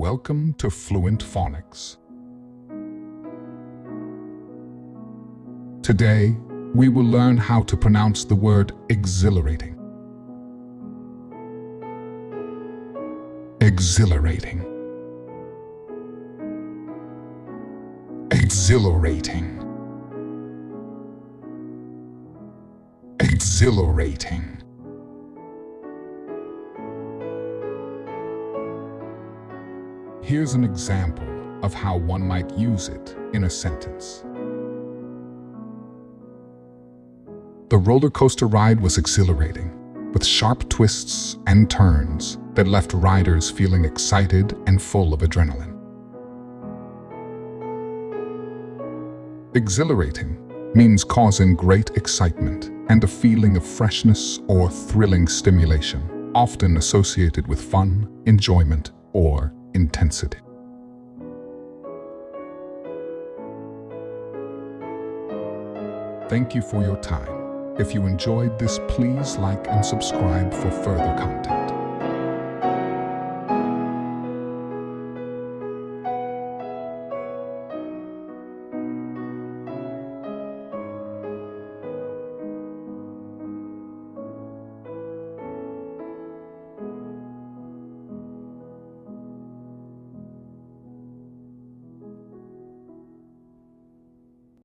Welcome to Fluent Phonics. Today, we will learn how to pronounce the word exhilarating. Exhilarating. Exhilarating. Exhilarating. Here's an example of how one might use it in a sentence. The roller coaster ride was exhilarating, with sharp twists and turns that left riders feeling excited and full of adrenaline. Exhilarating means causing great excitement and a feeling of freshness or thrilling stimulation, often associated with fun, enjoyment, or intensity. Thank you for your time. If you enjoyed this, please like and subscribe for further content.